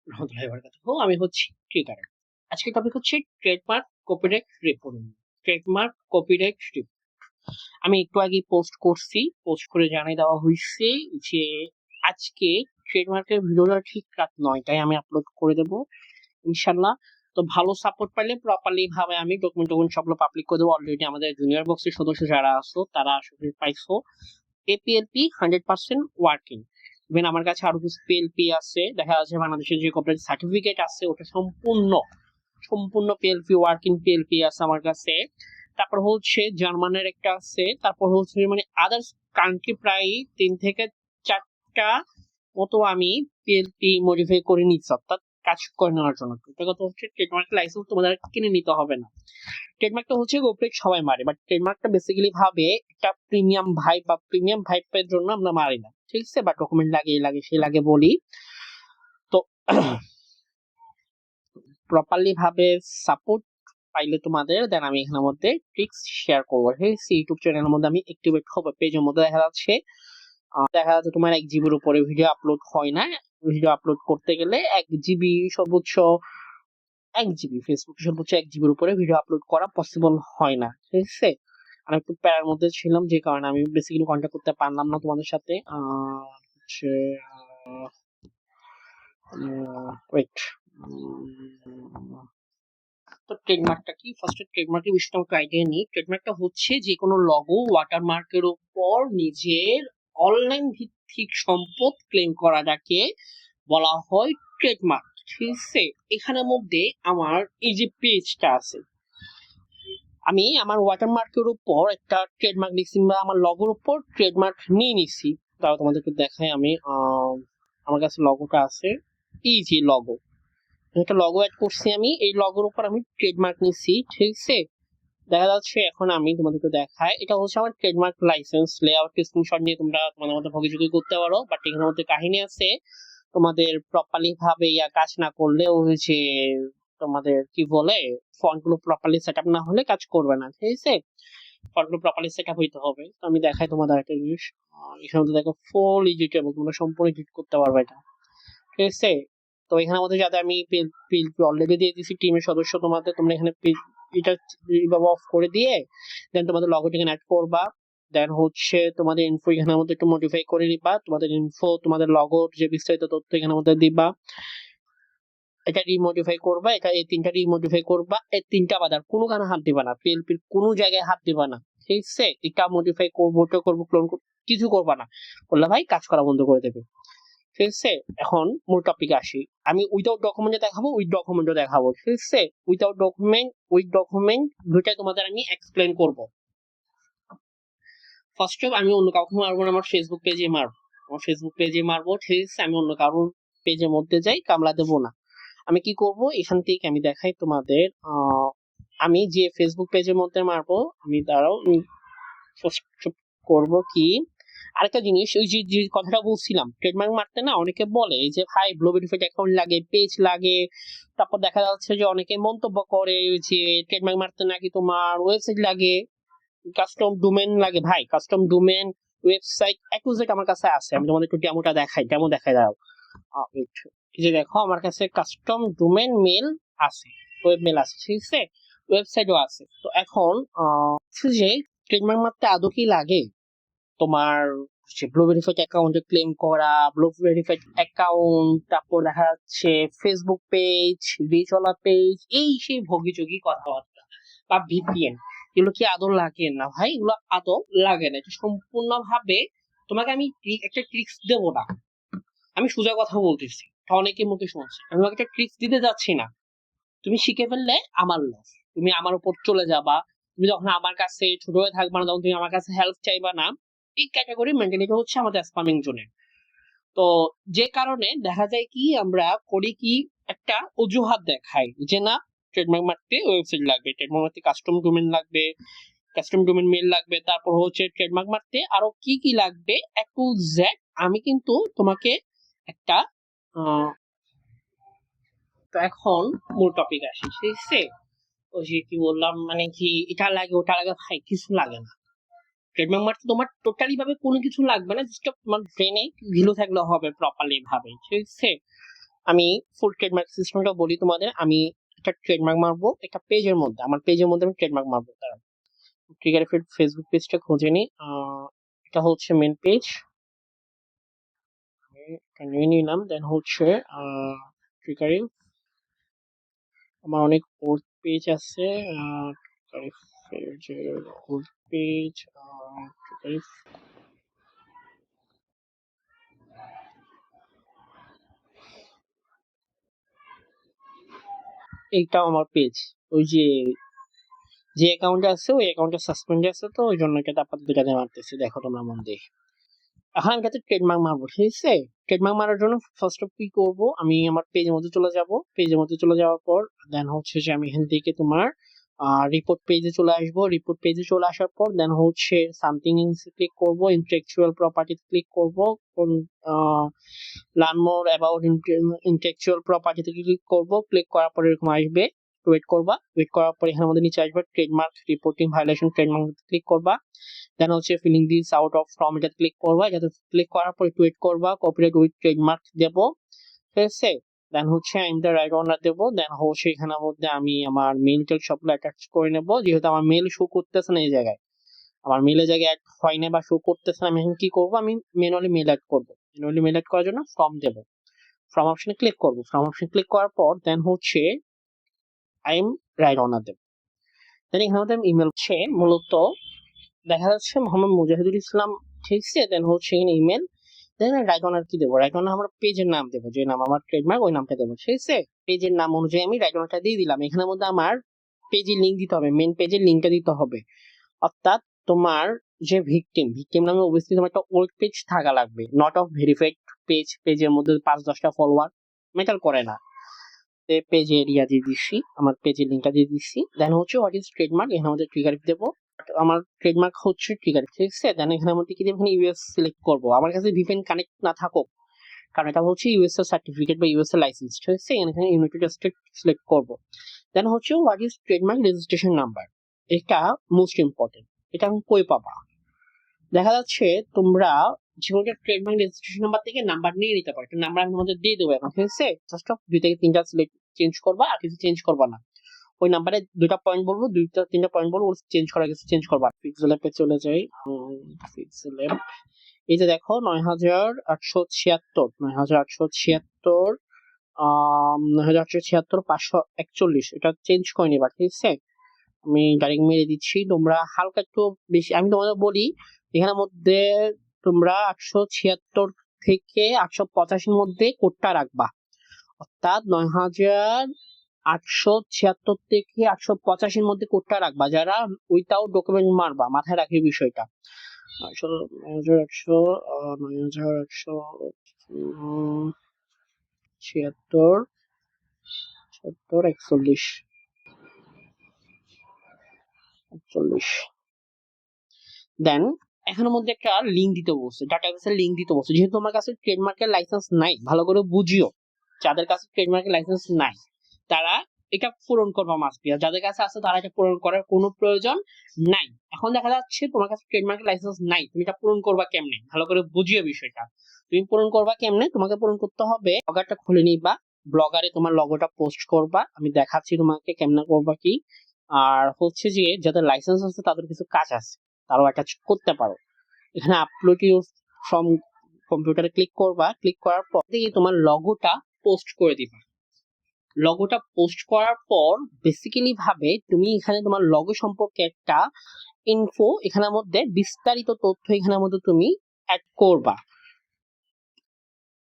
রহমতুল্লাহি ওয়া বারাকাতুহু। আমি হচ্ছি ট্রিগার। আজকের টপিক হচ্ছে trademark copyright reporting. Trademark copyright report. আমি একটু আগে পোস্ট করছি, পোস্ট করে জানিয়ে দেওয়া হয়েছে যে আজকে ট্রেডমার্কের ভিডিওটা ঠিক রাত 9টায় আমি আপলোড করে দেব ইনশাল্লাহ। তো ভালো সাপোর্ট পাইলে প্রপারলি ভাবে আমি ডকুমেন্ট সবগুলো পাবলিক করে দেবো। অলরেডি আমাদের জুনিয়র বক্সের সদস্য যারা আছো তারা আসলে পাইছো। এপিএলপি 100% ওয়ার্কিং। ইভেন আমার কাছে আরো কিছু পিএলপি আছে, দেখা যাচ্ছে বাংলাদেশের যে কপিরাইট সার্টিফিকেট আছে ওটা সম্পূর্ণ পিএলপি ওয়ার্কিং পিএলপি আছে আমার কাছে। তারপর হচ্ছে জার্মানের একটা আছে, তারপর হচ্ছে মানে আদার্স কান্ট্রি প্রায় 3 থেকে 4টা মতো আমি পিএলপি মডিফাই করে নিচ্ছি, অর্থাৎ কাজ করে নেওয়ার জন্য। এটা কথা হচ্ছে ট্রেডমার্ক লাইসেন্স তোমাদের কিনে নিতে হবে না। ট্রেডমার্কটা হচ্ছে কপিরাইট সবাই মারে, বাট ট্রেডমার্কটা বেসিক্যালি ভাবে একটা প্রিমিয়াম ভাইব বা প্রিমিয়াম ভাইবের জন্য আমরা মারি না, ঠিক আছে? বা ডকুমেন্ট লাগে এই লাগে সেই লাগে বলি। তো প্রপারলি ভাবে সাপোর্ট পাইলে তোমাদের দেন আমি এখানের মধ্যে ট্রিক্স শেয়ার করবো। ইউটিউব চ্যানেলের মধ্যে আমি অ্যাক্টিভেট হবো। পেজের মধ্যে দেখা যাচ্ছে তোমার 1 জিবির উপরে ভিডিও আপলোড হয় না। ভিডিও আপলোড করতে গেলে 1 জিবি সর্বোচ্চ 1 জিবি, ফেসবুকে সর্বোচ্চ 1 জিবির উপরে ভিডিও আপলোড করা পসিবল হয় না, ঠিক আছে? আমি একটু প্যারার মধ্যে ছিলাম যে কারণে আমি বেসিক্যালি কন্ট্যাক্ট করতে পারলাম না তোমাদের সাথে। হচ্ছে ওয়েট। তো ট্রেডমার্কটা কি? ফার্স্টে ট্রেডমার্কের বিষয়টা আমাকে আইডিয়া নিই। ট্রেডমার্কটা হচ্ছে যে কোনো লগো ওয়াটারমার্কের উপর নিজের অনলাইন ভিত্তিক সম্পদ ক্লেম করা, যাকে বলা হয় ট্রেডমার্ক, ঠিক আছে? এখানের মধ্যে আমার এই যে পেজটা আছে, আমি আমার ওয়াটারমার্কের উপর একটা ট্রেডমার্ক নিচ্ছি বা আমার লগোর উপর ট্রেডমার্ক নিয়ে নিচ্ছি। তাও তোমাদেরকে দেখাই আমি। আমার কাছে লগোটা আছে, এই যে লগো, একটা লগো অ্যাড করছি আমি। এই লগোর উপর আমি ট্রেডমার্ক নিচ্ছি, ঠিক আছে? দেখা যাচ্ছে এখন আমি তোমাদেরকে দেখাই, এটা হচ্ছে আমার ট্রেডমার্ক লাইসেন্স। লেআউট স্ক্রিনশট নিয়ে তোমরা তোমাদের মধ্যে ভোগীযোগী করতে পারো, বাট এখানের মধ্যে কাহিনী আছে। তোমাদের প্রপারলি ভাবে কাজ না করলে ওই যে তোমাদের কি বলে ফন্ট গুলো প্রপারলি সেট আপ না হলে কাজ করবে না, ঠিক আছে? ফন্ট গুলো প্রপারলি সেট আপ হইতে হবে। তো আমি দেখাই তোমাদের একটা জিনিস। এখানে মধ্যে দেখো ফুল এডিটেবল, তোমরা সম্পূর্ণ এডিট করতে পারবে এটা, ঠিক আছে? তো এখানের মধ্যে যাতে আমি অলরেডি দিয়ে দিয়েছি টিমের সদস্য তোমাদের, তোমরা এখানে এটা এইভাবে অফ করে দিয়ে দেন তোমাদের লগোটা এখানে অ্যাড করবা। দেন হচ্ছে তোমাদের ইনফো এখানের মধ্যে একটু মডিফাই করে নিবা। তোমাদের ইনফো, তোমাদের লগোর যে বিস্তারিত তথ্য এখানের মধ্যে দিবা। এটা রিমডিফাই করবা, এটা এই 3টা রিমডিফাই করবা। এই 3টা বাদার কোনো কারণে হাত দিবা না, পিএলপির কোনো জায়গায় হাত দিবা না, ঠিক আছে? এটা মডিফাই করবো, ওটা করবো, ক্লোন কিছু করবা না, করলে ভাই কাজ করা বন্ধ করে দেবে, ঠিক আছে? এখন মূল টপিকে আসি। আমি উইদাউট ডকুমেন্টে দেখাবো, উইথ ডকুমেন্টও দেখাবো, ঠিক আছে? উইদাউট ডকুমেন্ট, উইথ ডকুমেন্ট দুইটাই তোমাদের আমি এক্সপ্লেন করব। ফার্স্ট অফ আমি অন্য কাউকে মারবো না, আমার ফেসবুক পেজে মারবো। আমার ফেসবুক পেজে মারবো, ঠিক আছে? আমি অন্য কারোর পেজের মধ্যে যাই কামলা দেবো না। আমি কি করব, এখান থেকে আমি দেখাই তোমাদের। আমি যে ফেসবুক পেজের মধ্যে মারবো, আমি দাঁড়াও করব কি আরেকটা জিনিস, ওই যে কথাটা বলছিলাম, ট্রেডমার্ক মারতে না অনেকে বলে যে ভাই ব্লু ভেরিফাইড অ্যাকাউন্ট লাগে, পেজ লাগে। তারপর দেখা যাচ্ছে যে অনেকে মন্তব্য করে যে ট্রেডমার্ক মারতে নাকি তোমার ওয়েবসাইট লাগে, কাস্টম ডোমেন লাগে। ভাই কাস্টম ডোমেন, ওয়েবসাইট অ্যাকুজেট আমার কাছে আছে। আমি তোমাদের একটু ডেমো দেখাই দাও। এই যে দেখো আমার কাছে কাস্টম ডোমেন মেল আছে, ওয়েব মেল আছে, ঠিক আছে? ওয়েবসাইটও আছে। তো এখন যে ট্রেডমার্ক মারতে আদৌ কি লাগে তোমার ব্লু ভেরিফাইড অ্যাকাউন্টে ক্লেম করা, ব্লু ভেরিফাইড অ্যাকাউন্ট, তারপর দেখা যাচ্ছে ফেসবুক পেজ, রিচলা পেজ, এই সেই ভোগীযোগী কথাবার্তা বা ভিপিএন, এগুলো কি আদৌ লাগে? না ভাই, এগুলো আদৌ লাগে না। এটা সম্পূর্ণভাবে তোমাকে আমি একটা ট্রিক্স দেবো না, আমি সোজা কথা বলতেছি। অনেকে মুখে শুনছে, আমি তোমাকে একটা ট্রিক্স দিতে যাচ্ছি না। তুমি শিখে ফেললে আমার লস, তুমি আমার উপর চলে যাবা। তুমি যখন আমার কাছে ছোট হয়ে থাকবা না, তখন তুমি আমার কাছে হেল্প চাইবা না। এই ক্যাটাগরি মেন্টালিটি হচ্ছে আমাদের স্প্যামিং জোনে। তো যে কারণে দেখা যায় কি আমরা করি কি, একটা অজুহাত দেখাই যে না ট্রেডমার্ক মারতে ওয়েবসাইট লাগবে, ট্রেডমার্ক মারতে কাস্টম ডোমেন লাগবে, কাস্টম ডোমেন মেল লাগবে, তারপর হচ্ছে ট্রেডমার্ক মারতে আরো কি কি লাগবে একটু জেড। আমি কিন্তু তোমাকে একটা তো এখন মূল টপিক আসি, ঠিক আছে? ওই যে কি বললাম, মানে কি এটা লাগে ওটা লাগে, ভাই কিছু লাগে না। ট্রেডমার্ক মারতে তোমার টোটালি ভাবে কোনো কিছু লাগবে না, জাস্ট তোমার ব্রেনে ভিলু থাকলে হবে প্রপারলি ভাবে, ঠিক আছে? আমি ফুল ট্রেডমার্ক সিস্টেমটা বলি তোমাদের। আমি একটা ট্রেডমার্ক মারবো একটা পেজের মধ্যে, আমার পেজের মধ্যে আমি ট্রেডমার্ক মারবো। তারা ট্রিগার ফেসবুক পেজটা খুঁজে নি। এটা হচ্ছে মেন পেজ, নিয়ে নিলাম। দেন হচ্ছে ট্রিগারে আমার অনেক ওল্ড পেজ আছে। ওল্ড পেজ এইটাও আমার পেজ। ওই যে অ্যাকাউন্টে আছে ওই অ্যাকাউন্টে সাসপেন্ডে আছে, তো ওই জন্য এটা আপাতত দুটাতে মারতেছি। দেখো তোমরা মন দিয়ে। এখন আমি এটাতে ট্রেডমার্ক মারবো, ঠিক আছে? ট্রেডমার্ক মারার জন্য ফার্স্ট অফ কি করবো, আমি আমার পেজের মধ্যে চলে যাব। পেজের মধ্যে চলে যাওয়ার পর দেন হচ্ছে যে আমি এখান থেকে তোমার রিপোর্ট পেজে চলে আসবো। রিপোর্ট পেজে চলে আসার পর দেন হচ্ছে সামথিং ক্লিক করব, ইন্টেলেকচুয়াল প্রপার্টিতে ক্লিক করব, কোন লার্ন মোর অ্যাবাউট ইন্টেলেকচুয়াল প্রপার্টিতে ক্লিক করব। ক্লিক করার পর এরকম আসবে, ওয়েট করবা। ওয়েট করার পর এখানে আমাদের নিচে আসবে trademark reporting violation, trademark click করবা। দেন হচ্ছে filling this out of form, এটা ক্লিক করবা। এটাতে ক্লিক করার পর একটু ওয়েট করবা, কপিরাইট উইথ ট্রেডমার্ক দেবো, ঠিক আছে? দেন হচ্ছে আই এম দ্য রাইট ওনার দেবো। দেন হচ্ছে এখানের মধ্যে আমি আমার মেল টেল সবগুলো অ্যাটাচ করে নেবো। যেহেতু আমার মেল শো করতেছে না এই জায়গায়, আমার মেলের জায়গায় অ্যাড হয় না বা শো করতেছে না, আমি এখন কি করবো, আমি ম্যানুয়ালি মেল অ্যাড করবো। ম্যানুয়ালি মেল অ্যাড করার জন্য ফর্ম দেবো। ফর্ম অপশনে ক্লিক করবো। ফর্ম অপশনে ক্লিক করার পর দেন হচ্ছে আই এম রাইট ওনার দেবো। দেন এখানে মধ্যে ইমেল হচ্ছে মূলত দেখা যাচ্ছে মোহাম্মদ মুজাহিদুল ইসলাম, ঠিক আছে? দেন হচ্ছে এখানে ইমেল। দেন রাইট অনার কি দেবো, রাইট অনার আমার পেজের নাম দেবো, যে নাম আমার ট্রেডমার্ক ওই নামটা দেবো, ঠিক আছে? পেজের নাম অনুযায়ী আমি রাইট অনারটা দিয়ে দিলাম। এখানের মধ্যে আমার পেজের লিঙ্ক দিতে হবে, মেন পেজের লিঙ্কটা দিতে হবে। অর্থাৎ তোমার যে ভিকটিম নামে অবস্থিত তোমার একটা ওল্ড পেজ থাকা লাগবে, নট অফ ভেরিফাইড পেজ। পেজের মধ্যে 5-10টা ফলোয়ার ম্যাটার করে না। পেজ এরিয়া দিয়ে দিচ্ছি, আমার পেজের লিঙ্কটা দিয়ে দিচ্ছি। দেন হচ্ছে হোয়াট ইজ ট্রেডমার্ক, এখানে আমাদের ট্রিগার দেবো। আমার ট্রেডমার্ক হচ্ছে ট্রিগার, ঠিক আছে? দেন এখানে আমাদের কি দেবো, এখানে ইউএস সিলেক্ট করবো। আমার কাছে ভিপিএন কানেক্ট না থাকুক, কারণ এটা হচ্ছে ইউএস এর সার্টিফিকেট বা ইউএস এর লাইসেন্স, ঠিক আছে? এখানে ইউনাইটেড স্টেট সিলেক্ট করবো। দেন হচ্ছে what is trademark registration number, এটা মোস্ট ইম্পর্টেন্ট। এটা আমি কই পাবা, দেখা যাচ্ছে তোমরা যেকোনো একটা ট্রেডমার্ক রেজিস্ট্রেশন নাম্বার থেকে নাম্বার নিয়ে নিতে পারো। একটা নাম্বার আমি তোমাদের দিয়ে দেবো এখন, ঠিক আছে? জাস্ট 2 থেকে 3টা সিলেক্ট চেঞ্জ করবা, আর কিছু চেঞ্জ করবা না। ওই নাম্বারে 2টা পয়েন্ট বলবো, 2-3টা পয়েন্ট বলবো, চেঞ্জ করা গেছে চেঞ্জ করবা। পিক্সেল অ্যাপে চলে যাই। পিক্সেল অ্যাপ, এই যে দেখো 9876, 9876, 9876 541, এটা চেঞ্জ করে নিবা, ঠিক আছে? আমি ডাইরেক্ট মেরে দিচ্ছি। তোমরা হালকা একটু বেশি, আমি তোমাদের বলি এখানের মধ্যে তোমরা 876 থেকে 885 মধ্যে কোডটা রাখবা। অর্থাৎ 9876 থেকে 885 মধ্যে কোডটা রাখবা, যারা উইথাউট ডকুমেন্ট মারবা, মাথায় রাখি বিষয়টা। 9100, 9676, 41. দেন এখানের মধ্যে একটা লিঙ্ক দিতে বলছে, ডাটাবেসের লিঙ্ক দিতে বলছে। যেহেতু তোমার কাছে ট্রেডমার্কের লাইসেন্স নাই, ভালো করে বুঝিও, যাদের কাছে ট্রেডমার্কের লাইসেন্স নাই তারা এটা পূরণ করবা মাস্ট বি, আর যাদের কাছে আছে তারা এটা পূরণ করার কোনো প্রয়োজন নাই। এখন দেখা যাচ্ছে তোমার কাছে ট্রেডমার্কের লাইসেন্স নাই, তুমি এটা পূরণ করবা কেমনে, ভালো করে বুঝিও বিষয়টা। তুমি পূরণ করবা কেমনে, তোমাকে পূরণ করতে হবে, ব্লগারটা খুলে নিবা, ব্লগারে তোমার লগোটা পোস্ট করবা। আমি দেখাচ্ছি তোমাকে কেমনে করবা কি। আর হচ্ছে যে যাদের লাইসেন্স আছে তাদের কিছু কাজ আছে, তারাও অ্যাটাচ করতে পারো। এখানে আপলোড ইউর ফ্রম কম্পিউটারে ক্লিক করবা। ক্লিক করার পর থেকে তোমার লগোটা পোস্ট করে দিবা। লগোটা পোস্ট করার পর বেসিক্যালি ভাবে তুমি এখানে তোমার লগো সম্পর্কে একটা ইনফো, এখানের মধ্যে বিস্তারিত তথ্য এখানের মধ্যে তুমি অ্যাড করবা।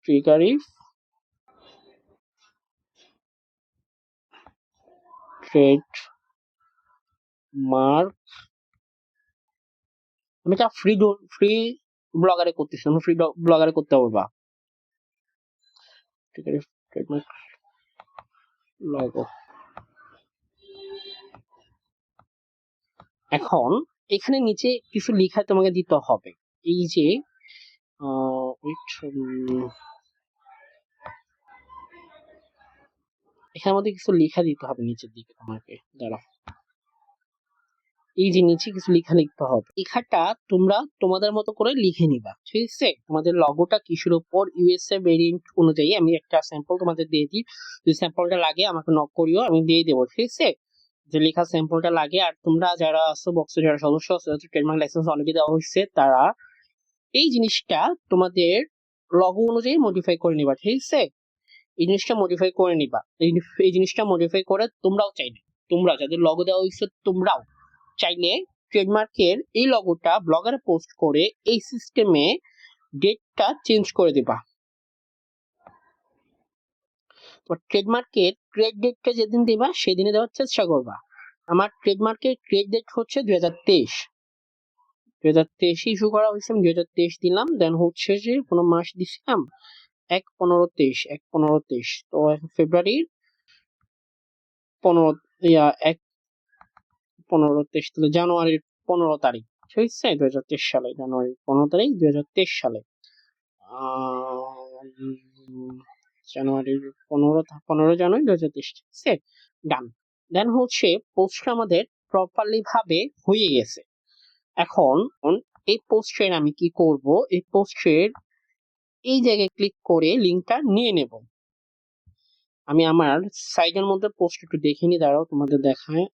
ট্রিগারিফ ট্রেড মার্ক, আমি এটা ফ্রি ব্লগারে করতেছি, আমি ফ্রি ব্লগারে করতে পারবা। ট্রিগারিফ ট্রেডমার্ক লগো। এখন এখানে নিচে কিছু লেখা তোমাকে দিতে হবে। এই যে এখানের মধ্যে কিছু লেখা দিতে হবে নিচের দিকে তোমাকে, দাঁড়াও। এই যে নিচে কিছু লেখা লিখতে হবে, লেখাটা তোমরা তোমাদের মতো করে লিখে নিবা, ঠিক আছে? তোমাদের লগোটা কিসের উপর, ইউএসএ ভেরিয়েন্ট অনুযায়ী আমি একটা স্যাম্পল তোমাদের দিয়ে দিই, যদি স্যাম্পলটা লাগে আমাকে নক করিও, আমি দিয়ে দেবো, ঠিক আছে? যে লেখা স্যাম্পলটা লাগে। আর তোমরা যারা আছো বক্সে, যারা সদস্য আছে, ট্রেডমার্ক লাইসেন্স অলরেডি দেওয়া হয়েছে, তারা এই জিনিসটা তোমাদের লগো অনুযায়ী মডিফাই করে নিবা, ঠিক আছে? এই জিনিসটা মডিফাই করে নিবা, এই জিনিসটা মডিফাই করে তোমরাও চাইলে, তোমরা যাদের লগো দেওয়া হয়েছে তোমরাও চাইলে ট্রেডমার্কের এই লগোটা ব্লগারে পোস্ট করে এই সিস্টেমে ডেটটা চেঞ্জ করে দিবা। তো ট্রেডমার্কের ক্রিয়েট ডেটটা যেদিন দিবা সেদিনে দেওয়ার চেষ্টা করবা। আমার ট্রেডমার্কের ক্রিয়েট ডেট হচ্ছে 2023 ইস্যু করা হয়েছে, আমি 2023 দিলাম। দেন হচ্ছে যে কোনো মাস দিছিলাম 1/15/23 তো ফেব্রুয়ারির 15 1/15/23 তাহলে জানুয়ারির 15 তারিখ, ঠিক আছে? 2023 সালে জানুয়ারির 15 তারিখ 2023 সালে জানুয়ারির 15 জানুয়ারি 2023, ঠিক আছে? ডান। দেন হচ্ছে পোস্টটা আমাদের প্রপারলি ভাবে হয়ে গেছে। এখন এই পোস্টের আমি কি করব, এই পোস্টের এই জায়গায় ক্লিক করে লিঙ্কটা নিয়ে নেব। আমি আমার সাইটের মধ্যে পোস্ট একটু দেখে নি, দাঁড়াও তোমাদের দেখায়।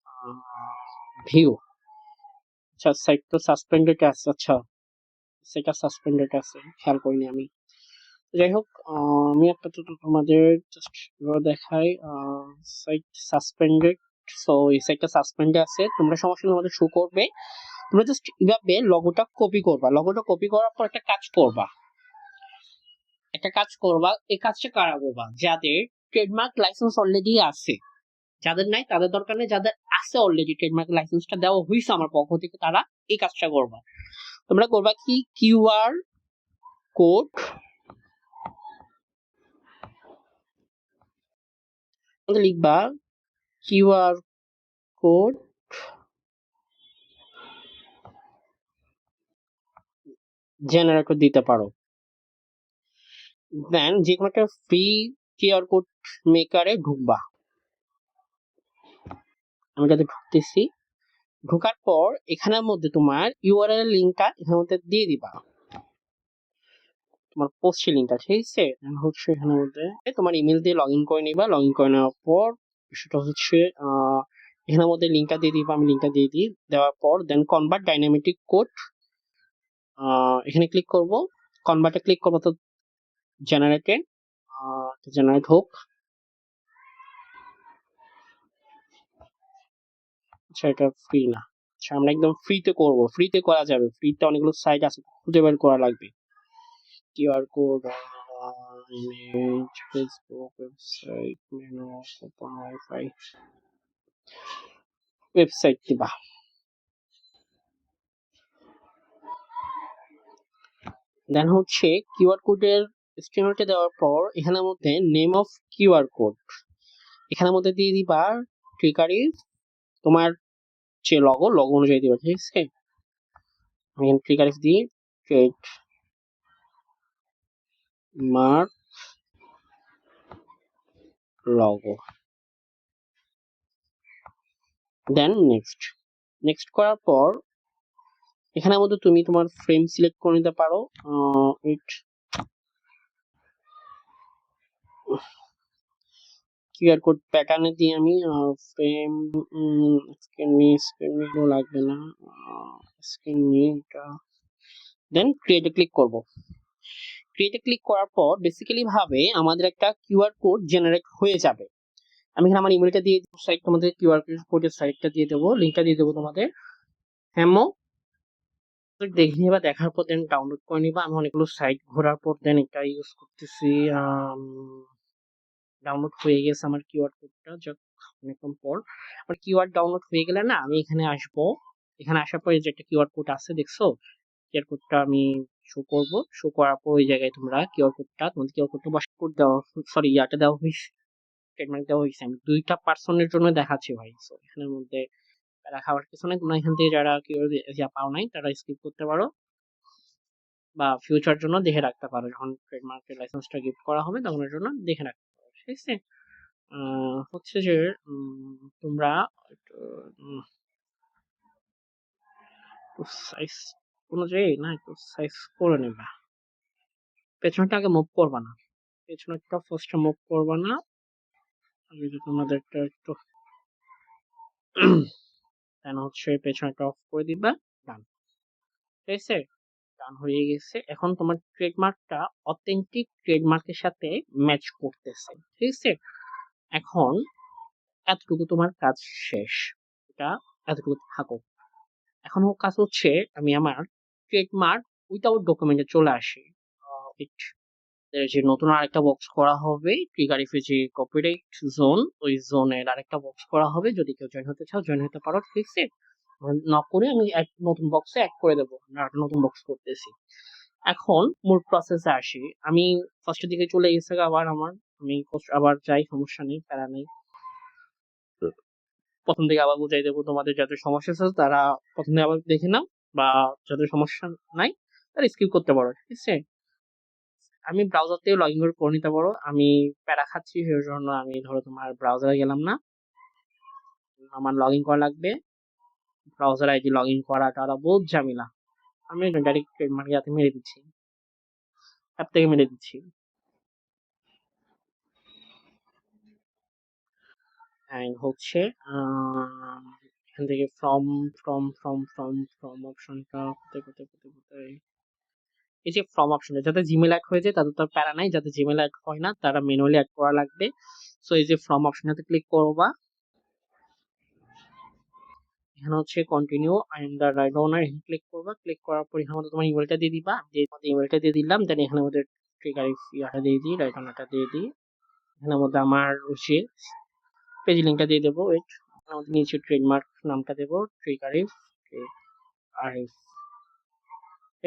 ভিউ, আচ্ছা সাইট তো সাসপেন্ডেড আছে, আচ্ছা সেটা সাসপেন্ডেড আছে, খেয়াল করিনি আমি। যাই হোক, আমি একটা তো তোমাদের জাস্ট দেখাই, সাইট সাসপেন্ডেড। সো এই সাইটটা সাসপেন্ডে আছে, তোমরা সমস্যা তোমাদের শো করবে। তোমরা জাস্ট এভাবে লগোটা কপি করবা, লগোটা কপি করার পর একটা কাজ করবা, এই কাজটা কারা করবা? যাদের ট্রেডমার্ক লাইসেন্স অলরেডি আছে, যাদের নাই তাদের দরকার নেই, যাদের আছে অলরেডি ট্রেডমার্ক লাইসেন্সটা দেওয়া হয়েছে আমার পক্ষ থেকে, তারা এই কাজটা করবা। তোমরা করবা কি, কিউআর কোড লিখবা, কিউআর কোড জেনারেটর দিতে পারো। দেন যে কোনো একটা ফ্রি কিউআর কোড মেকারে ঢুকবা, আমি যাতে ঢুকতেছি। ঢোকার পর এখানের মধ্যে তোমার ইউআরএল লিঙ্কটা এখানের মধ্যে দিয়ে দিবা, তোমার পোস্টের লিঙ্কটা, ঠিক আছে? হচ্ছে এখানের মধ্যে তোমার ইমেল দিয়ে লগ ইন করে নিবা, লগ ইন করে নেওয়ার পর সেটা হচ্ছে এখানের মধ্যে লিঙ্কটা দিয়ে দিবা, আমি লিঙ্কটা দিয়ে দিই। দেওয়ার পর দেন কনভার্ট ডাইনামিক কোড, এখানে ক্লিক করব, কনভার্টে ক্লিক করবো, তো জেনারেট হোক। আচ্ছা এটা ফ্রি না, আচ্ছা আমরা একদম ফ্রিতে করব, ফ্রিতে করা যাবে, ফ্রিতে অনেকগুলো সাইট আছে, খুঁজে বের করা লাগবে। QR code, image, Facebook, website, menu, open wifi, website দিবা। দেন হচ্ছে কিউআর কোডের স্ক্রিনশটটা দেওয়ার পর এখানের মধ্যে নেম অফ কিউআর কোড এখানের মধ্যে দিয়ে দিবা ট্রিকারি, তোমার যে লগো অনুযায়ী দিবা, ঠিক আছে? আমি ট্রিকারি দিই trademark logo. Then next করার পর এখানের মধ্যে তুমি তোমার ফ্রেম সিলেক্ট করে নিতে পারো। কিউআর কোড প্যাটার্নে দিয়ে আমি ফ্রেম স্ক্রিন লাগবে না, স্ক্রিন এটা। দেন ক্রিয়েটে ক্লিক করব। ক্রিয়েটে ক্লিক করার পর বেসিক্যালি ভাবে আমাদের একটা কিউআর কোড জেনারেট হয়ে যাবে। আমি এখানে আমার ইমেলটা দিয়ে দেবো, সাইট তোমাদের কিউআর কোডের সাইটটা দিয়ে দেবো, লিঙ্কটা দিয়ে দেবো তোমাদের। হ্যামো দেখে নিবা, দেখার পর দেন ডাউনলোড করে নিবা। আমি অনেকগুলো সাইট ঘোরার পর দেন এটা ইউজ করতেছি, ডাউনলোড হয়ে গেছে আমার কিওয়ার্ড কোডটা। অনেকক্ষণ পর আমার কিওয়ার্ড ডাউনলোড হয়ে গেলে না, আমি এখানে আসবো, এখানে আসার পর যে একটা কিওয়ার্ড কোড আছে দেখছো, কিওয়ার্ড কোডটা আমি শো করব। শো করার পর ওই জায়গায় তোমরা কিওয়ার্ড কোডটা, তোমাদের কিওয়ার্ড কোডটা বাস কোড দেওয়া, সরি ইয়াটা দেওয়া হয়েছে, স্টেটমেন্ট দেওয়া হয়েছে। আমি দুইটা পার্সনের জন্য দেখাচ্ছি ভাই, সো এখানের মধ্যে খাওয়ার কিছু নাই। তোমরা এখান থেকে যারা কিওয়ার্ড পাও নাই তারা স্কিপ করতে পারো, বা ফিউচার জন্য দেখে রাখতে পারো, যখন ট্রেডমার্কের লাইসেন্সটা গিফট করা হবে তখন এর জন্য দেখে রাখতে পারো, ঠিক আছে? হচ্ছে যে তোমরা একটু সাইজ অনুযায়ী না একটু সাইজ করে নেবা। পেছনটা আগে মুভ করবা না, পেছনেরটা ফার্স্টে মুভ করবা না। আমি যদি তোমাদেরটা একটু দেন হচ্ছে পেছনেরটা অফ করে দিবা। ডান, ঠিক আছে? ডান হয়ে গেছে। এখন তোমার ট্রেডমার্কটা অথেন্টিক ট্রেডমার্কের সাথে ম্যাচ করতেছে, ঠিক আছে? এখন এতটুকু তোমার কাজ শেষ, এটা এতটুকু থাকুক। এখন কাজ হচ্ছে আমি আমার ট্রেডমার্ক উইথাউট ডকুমেন্টে চলে আসি। যে নতুন আরেকটা বক্স করা হবে ট্রিগারিফে যে কপিরাইট জোন, ওই জোনের আরেকটা বক্স করা হবে। যদি কেউ জয়েন হতে চাও জয়েন হতে পারো, ঠিক আছে? নক করে আমি এক নতুন বক্সে অ্যাড করে দেবো। আমরা একটা নতুন বক্স করতেছি। এখন মূল প্রসেসে আসি। আমি ফার্স্টের দিকে চলে গেছে আবার আমি আবার যাই, সমস্যা নেই, প্যারা নেই। প্রথম থেকে আবার বুঝাই দেবো। তোমাদের যাদের সমস্যা আছে তারা প্রথম থেকে আবার দেখে নাও, বা যাদের সমস্যা নাই তারা স্কিপ করতে পারো, ঠিক আছে? আমি ব্রাউজার থেকে লগ ইন করে নিতে পারো। আমি প্যারা খাচ্ছি সেই জন্য আমি ধরো তোমার ব্রাউজারে গেলাম না, আমার লগ ইন করা লাগবে। ব্রাউজার আইডি লগ ইন করাটা বহুত ঝামেলা। আমি ডাইরেক্ট ট্রেডমার্ক ইয়াতে মেরে দিচ্ছি, অ্যাপ থেকে মেরে দিচ্ছি। অ্যান্ড হচ্ছে এখান থেকে ফ্রম অপশনটা কোথায় এই যে ফ্রম অপশনটা, যাতে জিমেল অ্যাড হয়ে যায় তাদের তো প্যারা নাই, যাতে জিমেল অ্যাড হয় না তারা ম্যানুয়ালি অ্যাড করা লাগবে। সো এই যে ফ্রম অপশনটাতে ক্লিক করবা। এখানে হচ্ছে continue I am the right owner, এখানে ক্লিক করবা। ক্লিক করার পর এখানে তোমার ইমেলটা দিয়ে দিবা। যে ইমেলটা দিয়ে দিলাম, দেন এখানে আমাদের ট্রিগার ইয়াটা দিয়ে দিই, রাইট ওনারটা দিয়ে দিই। এখানের মধ্যে আমার হচ্ছে পেজ লিঙ্কটা দিয়ে দেবো। ওয়েট, আমাদের নিচে ট্রেডমার্ক নামটা দেবো ট্রিগারিফ আরিফ।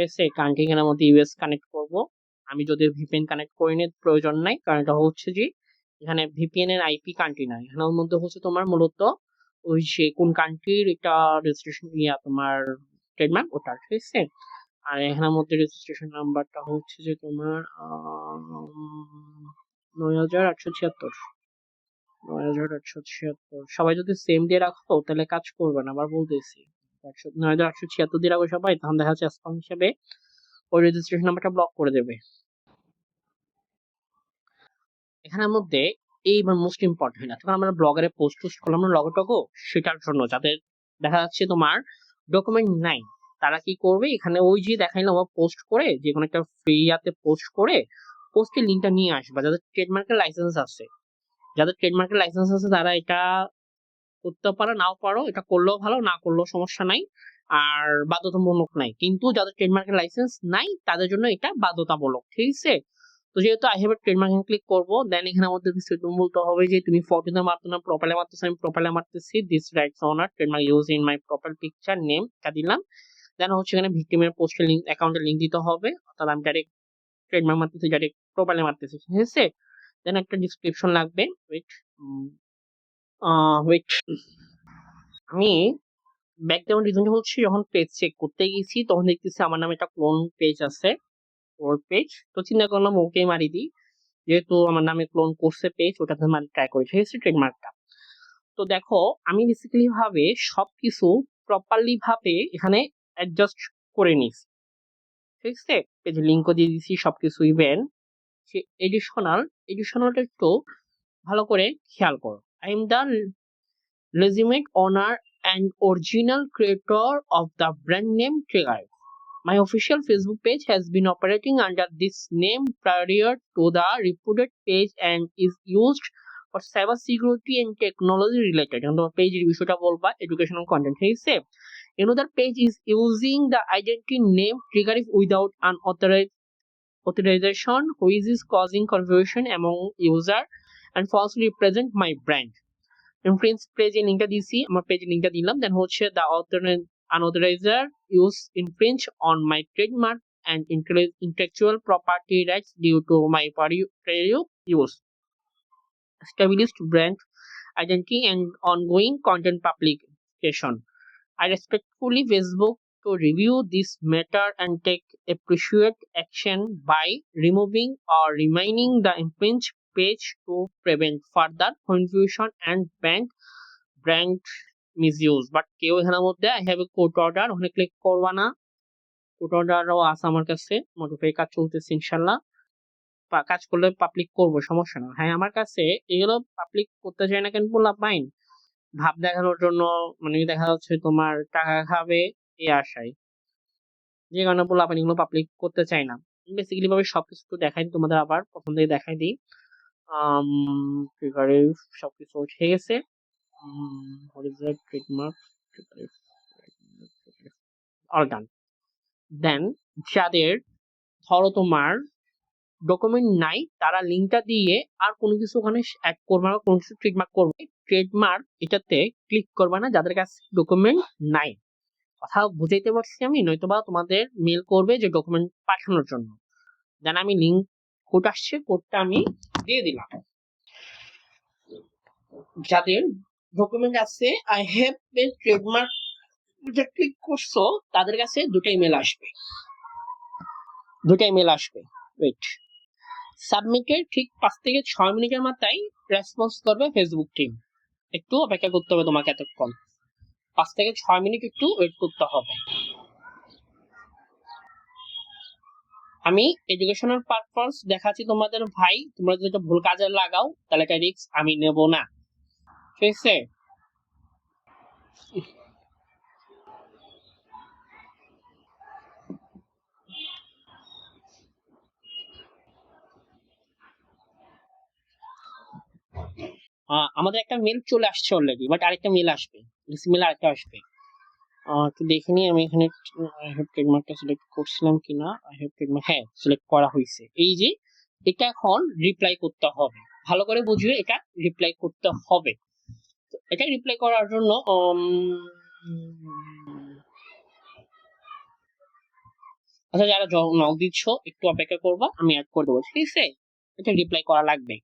এসে কান্ট্রি এখানের মধ্যে ইউএস কানেক্ট করব। আমি যদি ভিপিএন কানেক্ট করে নিই প্রয়োজন নাই, কারণ এটা হচ্ছে যে এখানে ভিপিএন এর আইপি কান্ট্রি না, এখানের মধ্যে হচ্ছে তোমার মূলত ওই যে কোন কান্ট্রির এটা রেজিস্ট্রেশন ইয়া তোমার ট্রেডমার্ক ওটা, ঠিক আছে? আর এখানের মধ্যে রেজিস্ট্রেশন নাম্বারটা হচ্ছে যে তোমার ৯৮৭৬ ৯৮৭৬। সবাই যদি সেম দিয়ে রাখো তাহলে কাজ করবে না, আবার বলতেছি। ৯৮৭৬ দিয়ে রাখো সবাই, তখন দেখা যাচ্ছে স্প্যাম হিসেবে ওই রেজিস্ট্রেশন নাম্বারটা ব্লক করে দেবে। এখানের মধ্যে এইবার মোস্ট ইম্পর্টেন্ট, এখন আমরা ব্লগারে পোস্ট করলাম না লগো, সেটার জন্য যাদের দেখা যাচ্ছে তোমার ডকুমেন্ট নাই তারা কি করবে, এখানে ওই যে দেখাইলাম পোস্ট করে যে কোনো একটা ফ্রি ইয়াতে পোস্ট করে পোস্টের লিঙ্কটা নিয়ে আসবা। যাদের ট্রেডমার্কের লাইসেন্স আছে, তারা এটা করতে পারো, নাও পারো, এটা করলেও ভালো, না করলেও সমস্যা নাই, আর বাধ্যতামূলক নাই। কিন্তু যাদের ট্রেডমার্কের লাইসেন্স নাই তাদের জন্য এটা বাধ্যতামূলক, ঠিক আছে? তো যেহেতু I have a trademark click করবো, দেন এখানে আমাদের তুমি বলতে হবে যে তুমি ফটোতে মারতো না প্রোফাইলে মারতেছো। আমি প্রোফাইলে মারতেছি। This rights owner trademark use in my profile picture name টা দিলাম। দেন হচ্ছে এখানে ভিক্টিমের পোস্টের লিঙ্ক, অ্যাকাউন্টের লিঙ্ক দিতে হবে। অর্থাৎ আমি ডাইরেক্ট ট্রেডমার্ক মারতেছি, ডাইরেক্ট প্রোফাইলে মারতেছি, ঠিক আছে? দেন একটা ডিসক্রিপশন লাগবে। ওয়েট আমি ব্যাক দেওয়ার রিজনটা হচ্ছে যখন পেজ চেক করতে গেছি তখন দেখতেছি আমার নামে একটা ক্লোন পেজ আছে, ওর পেজ। তো চিন্তা করলাম ওকে মারি দিই, যেহেতু আমার নামে ক্লোন করছে পেজ, ওটাতে মানে ট্রাই করেছে ট্রেডমার্কটা। তো দেখো আমি বেসিক্যালি ভাবে সবকিছু প্রপারলি ভাবে এখানে অ্যাডজাস্ট করে নিছি, ঠিক আছে? পেজ লিঙ্কও দিয়ে দিছি সবকিছু। ইভেন সে এডিশনালটা একটু ভালো করে খেয়াল করো। I am the legitimate owner and original creator of the brand name Trigger. My official Facebook page has been operating under this name prior to the reported page and is used for cyber security and technology related. Page বিষয়টা বলবা educational content, ঠিক আছে? Another page is using the identity name Trigger without unauthorized authorization, which is causing confusion among user and falsely represent my brand. Influence পেজে লিঙ্কটা দিছি, আমার পেজে লিঙ্কটা দিলাম। দেন হচ্ছে the unauthorized use infringe on my trademark and intellectual property rights due to my prior use, established brand identity and ongoing content publication. I respectfully Facebook to review this matter and take appropriate action by removing or remaining the infringed page to prevent further confusion and brand misuse, but কেউ এখানের মধ্যে I have a court order ওখানে click করবা না। Court অর্ডারও আছে আমার কাছে, modify কাজ চলতেছে ইনশাল্লাহ। কাজ করলে পাবলিক করবো, সমস্যা না। হ্যাঁ, আমার কাছে এগুলো পাবলিক করতে চাই না কেন বললাম, পাইন ভাব দেখানোর জন্য, মানে দেখা যাচ্ছে তোমার টাকা খাবে এই আশায়, যে কারণে বললাম আপনি এগুলো পাবলিক করতে চাই না। বেসিক্যালি ভাবে সবকিছু একটু দেখাই দিই তোমাদের, আবার প্রথম থেকে দেখাই দিই। ট্রিগারে সবকিছু উঠে গেছে। Trademark all done. দেন যাদের ধরো তোমার ডকুমেন্ট নাই, তারা লিঙ্কটা দিয়ে আর কোনো কিছু ওখানে অ্যাড করবে না, কোনো কিছু ট্রেডমার্ক করবে। ট্রেডমার্ক এটাতে ক্লিক করবে না যাদের কাছে ডকুমেন্ট নাই। কথা বুঝাইতে পারছি আমি? নয়তোবা তোমাদের মেল করবে যে ডকুমেন্ট পাঠানোর জন্য। দেন আমি লিঙ্ক কোড আসছে, কোডটা আমি দিয়ে দিলাম। যাদের ডকুমেন্ট আছে I have a trademark click করছো, তাদের কাছে দুটো ইমেল আসবে, ওয়েট। সাবমিটের ঠিক 5 থেকে 6 মিনিটের মাথায় রেসপন্স করবে ফেসবুক টিম। একটু অপেক্ষা করতে হবে তোমাকে, এতক্ষণ 5 থেকে 6 মিনিট একটু ওয়েট করতে হবে। আমি এডুকেশনাল পারপাস দেখাচ্ছি তোমাদের ভাই, তোমরা যদি এটা ভুল কাজে লাগাও তাহলে এটা রিস্ক আমি নেব না, ঠিক আছে? আমাদের একটা মেল চলে আসছে অলরেডি, বাট আরেকটা মেল আসবে, মেল আরেকটা আসবে। একটু দেখে নিই আমি এখানে আই হ্যাভ ট্রেডমার্কটা সিলেক্ট করছিলাম কিনা। আই হ্যাভ ট্রেডমার্ক, হ্যাঁ সিলেক্ট করা হয়েছে। এই যে এটা এখন রিপ্লাই করতে হবে, ভালো করে বুঝবে, এটা রিপ্লাই করতে হবে। তো এটা রিপ্লাই করার জন্য আচ্ছা, যারা নক দিচ্ছ একটু অপেক্ষা করবা, আমি অ্যাড করে দেবো, ঠিক আছে? এটা রিপ্লাই করা লাগবে।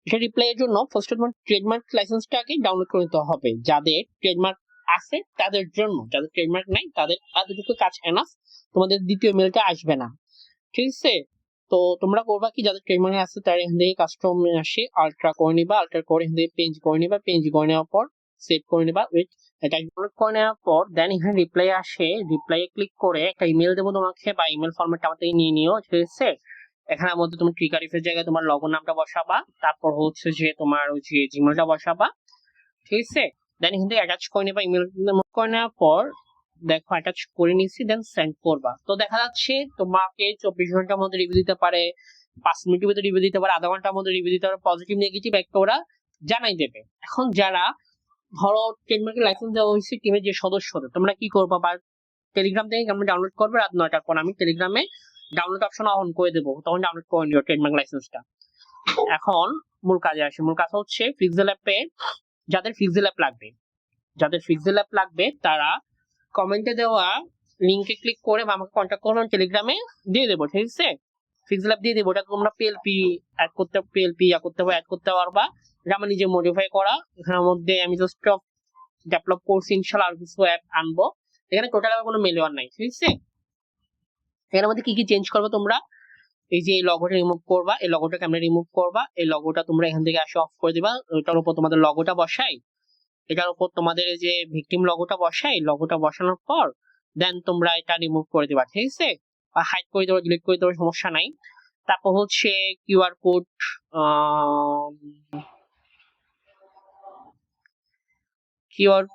এটা রিপ্লাই এর জন্য ফার্স্ট তোমার ট্রেডমার্ক লাইসেন্সটাকে ডাউনলোড করে নিতে হবে। যাদের ট্রেডমার্ক আছে তাদের জন্য, যাদের ট্রেডমার্ক নাই তাদের এতটুকু কাজ এনাফ, তোমাদের দ্বিতীয় মেলটা আসবে না, ঠিক আছে? তো তোমরা করবা কি, যাদের ট্রেডমার্ক আছে তারা এখান থেকে কাস্টম আসে আলট্রা করে নিবা, আলট্রা করে এখান থেকে পেজ করে নিবা, পেজ করে নেওয়ার পর সেভ করে নিবা। ওয়েট, এটা ডাউনলোড করে নেওয়ার পর দেন এখানে রিপ্লাই আসে, রিপ্লাইয়ে ক্লিক করে একটা ইমেল দেবো তোমাকে, বা ইমেল ফরম্যাটটা আমার থেকে নিয়ে নিও, ঠিক আছে? এখানের মধ্যে তুমি ট্রিকারিফের জায়গায় তোমার লগো নামটা বসাবা, তারপর হচ্ছে যে তোমার ওই যে জিমেলটা বসাবা, ঠিক আছে? দেন এখান থেকে অ্যাটাচ করে নেবা, ইমেল করে নেওয়ার পর দেখো অ্যাটাচ করে নিছি, দেন সেন্ড করবা। তো দেখা যাচ্ছে তোমাকে 24 ঘন্টার মধ্যে রিভিউ দিতে পারে, 5 মিনিটের মধ্যে রিভিউ দিতে পারে, আধা ঘন্টার মধ্যে রিভিউ দিতে পারে, পজিটিভ নেগেটিভ একটা ওরা জানাই দেবে। এখন যারা ধরো ট্রেডমার্কের লাইসেন্স দেওয়া হয়েছে টিমের যে সদস্যদের, তোমরা কি করবা, বা টেলিগ্রাম থেকে আমরা ডাউনলোড করবে রাত 9টার পর, আমি টেলিগ্রামে ডাউনলোড অপশন অন করে দেবো, তখন ডাউনলোড করে নিও ট্রেডমার্ক লাইসেন্সটা। এখন মূল কাজে আসে, মূল কাজ হচ্ছে ফিক্সেল অ্যাপে যাদের ফিক্সেল অ্যাপ লাগবে তারা কমেন্টে দেওয়া লিংকে ক্লিক করে বা আমাকে কন্ট্যাক্ট করবেন, টেলিগ্রামে দিয়ে দেবো, ঠিক আছে? ফিক্সেল অ্যাপ দিয়ে দেবো, ওটা তোমরা পিএলপি অ্যাড করতে অ্যাড করতে পারবা, এটা আমার নিজে মডিফাই করা। এখানের মধ্যে আমি জাস্ট ডেভেলপ করছি, ইনশাআল্লাহ আর কিছু অ্যাপ আনবো। এখানে টোটাল কোনো মেলওয়ার নাই, ঠিক আছে? এখানের মধ্যে কি কি চেঞ্জ করবে তোমরা, এই যে এই লগোটা রিমুভ করবা, এই লগোটাকে আমরা রিমুভ করবা, এই লগোটা তোমরা এখান থেকে আসে অফ করে দিবা, ওটার উপর তোমাদের লগোটা বসাই, এটার উপর তোমাদের এই যে ভিকটিম লগোটা বসাই, লগোটা বসানোর পর দেন তোমরা এটা রিমুভ করে দিবা, ঠিক আছে? বা হাইড করে দেবো, ডিলিট করে দেবো, সমস্যা নাই। তারপর হচ্ছে কিউআর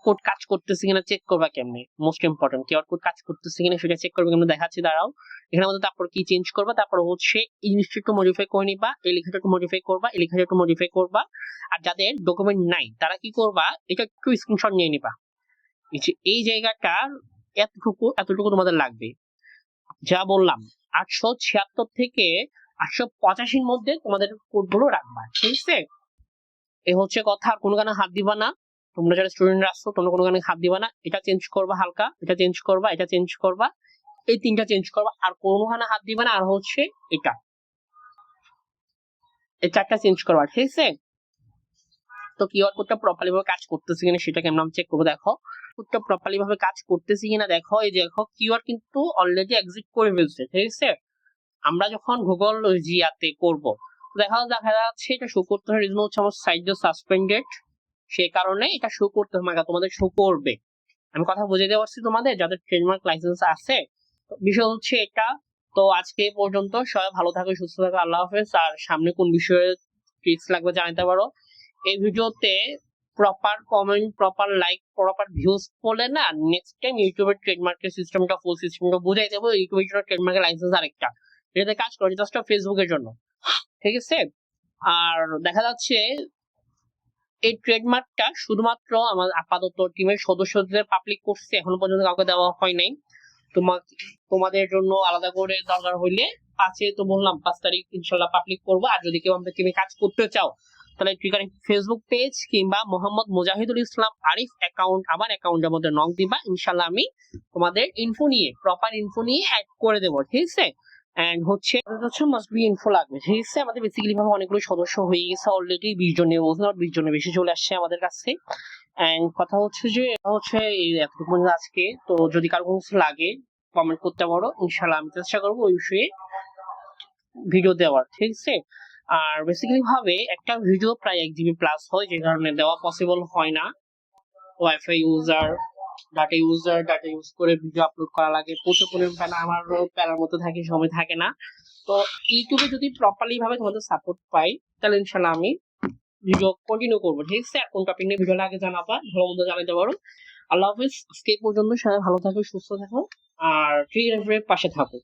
কোড, কাজ করতেছে কিনা চেক করবা কেমনে, মোস্ট ইম্পর্টেন্ট কিউআর কোড কাজ করতেছে কিনা সেটা চেক করবে কেমনে দেখাচ্ছি, দাঁড়াও। এখানে মধ্যে তারপর কি চেঞ্জ করবা, তারপর হচ্ছে এই জিনিসটা একটু মডিফাই করে নিবা, এই লেখাটা একটু মডিফাই করবা, এই লেখাটা একটু মডিফাই করবা। আর যাদের ডকুমেন্ট নাই তারা কি করবা, এটা একটু স্ক্রিনশট নিয়ে নিবা, এই জায়গাটা এতটুকু তোমাদের লাগবে। যা বললাম 876 থেকে 885 মধ্যে তোমাদের কোডগুলো রাখবা, ঠিক আছে? এ হচ্ছে কথা, আর কোনো গানে হাত দিবা না। তোমরা যারা স্টুডেন্ট আসছো তোমরা কোনো গানে হাত দিবা না, এটা চেঞ্জ করবা হালকা, এটা চেঞ্জ করবা, এটা চেঞ্জ করবা, এই তিনটা চেঞ্জ করবা, আর কোনো গানে হাত দিবা না। আর হচ্ছে এটা, এই চারটা চেঞ্জ করবা, ঠিক আছে? তো কিউআর কোডটা প্রপারলি ভাবে কাজ করতেছে কিনা সেটাকে আমরা চেক করবো। দেখো কোডটা প্রপারলি ভাবে কাজ করতেছে কিনা, দেখো এই যে দেখো কিউআর কিন্তু অলরেডি এক্সিট করে ফেলছে, ঠিক আছে? আমরা যখন গুগল জিয়াতে করব দেখা যাচ্ছে এটা শো করতে হয়, রিজন হচ্ছে আমার সাইট সাসপেন্ডেড, সেই কারণে এটা শো করতে হবে, তোমাদের শো করবে। আমি কথা বুঝে দেওয়া পারছি তোমাদের যাদের ট্রেডমার্ক লাইসেন্স আছে। বিষয় হচ্ছে এটা। তো আজকে এই পর্যন্ত, সবাই ভালো থাকো, সুস্থ থাকো, আল্লাহ হাফেজ। আর সামনে কোন বিষয়ে টিপস লাগবে জানাতে পারো। এই ভিডিওতে proper comment, proper like, proper views করলে না, নেক্সট টাইম ইউটিউবের ট্রেডমার্কের সিস্টেমটা, ফুল সিস্টেমটা বুঝাই দেবো। ইউটিউবের জন্য ট্রেডমার্কের লাইসেন্স আরেকটা, এটাতে কাজ করে, জাস্ট ফেসবুকের জন্য, ঠিক আছে? আর দেখা যাচ্ছে এই ট্রেডমার্কটা শুধুমাত্র আমার আপাতত টিমের সদস্যদের পাবলিক করছে, এখনো পর্যন্ত কাউকে দেওয়া হয় নাই। তোমাদের জন্য আলাদা করে দরকার হইলে 5-এ তো বললাম 5 তারিখ ইনশাল্লাহ পাবলিক করবো। আর যদি কেউ আমাদের টিমে কাজ করতে চাও, তাহলে ট্রিগার ফেসবুক পেজ কিংবা মোহাম্মদ মুজাহিদুল ইসলাম আরিফ অ্যাকাউন্ট, আমার অ্যাকাউন্টের মধ্যে নক দিবা, ইনশাল্লাহ আমি তোমাদের ইনফো নিয়ে, প্রপার ইনফো নিয়ে অ্যাড করে দেবো, ঠিক আছে? এন্ড হচ্ছে মাস্ট বি ইনফো লাগবে, ঠিক আছে? আমাদের বেসিক্যালি ভাবে অনেকগুলো সদস্য হয়ে গেছে অলরেডি, 20 জনের, 20 জনের বেশি চলে আসছে আমাদের কাছে। এন্ড কথা হচ্ছে যে এই এতটুকু পর্যন্ত আজকে। তো যদি কারো কোনো কিছু লাগে কমেন্ট করতে পারো, ইনশাল্লাহ আমি চেষ্টা করবো ওই বিষয়ে ভিডিও দেওয়ার, ঠিক আছে? আর বেসিক্যালি ভাবে একটা ভিডিও প্রায় 1 জিবি প্লাস হয়, যে কারণে দেওয়া পসিবল হয় না। ওয়াইফাই ইউজার, ডাটা ইউজ করে ভিডিও আপলোড করা লাগে, প্রচুর পরিমাণে আমারও প্যারার মতো থাকে, সময় থাকে না। তো ইউটিউবে যদি প্রপারলি ভাবে তোমাদের সাপোর্ট পাই, তাহলে ইনশাল্লাহ আমি ভিডিও কন্টিনিউ করবো, ঠিক আছে? কোন টপিক নিয়ে ভিডিও লাগে জানাবা, ভালো মন্দ জানাতে পারো। আল্লাহ হাফিজ। আজকে পর্যন্ত সবাই ভালো থাকো, সুস্থ থাকো, আর ট্রিগার পাশে থাকো।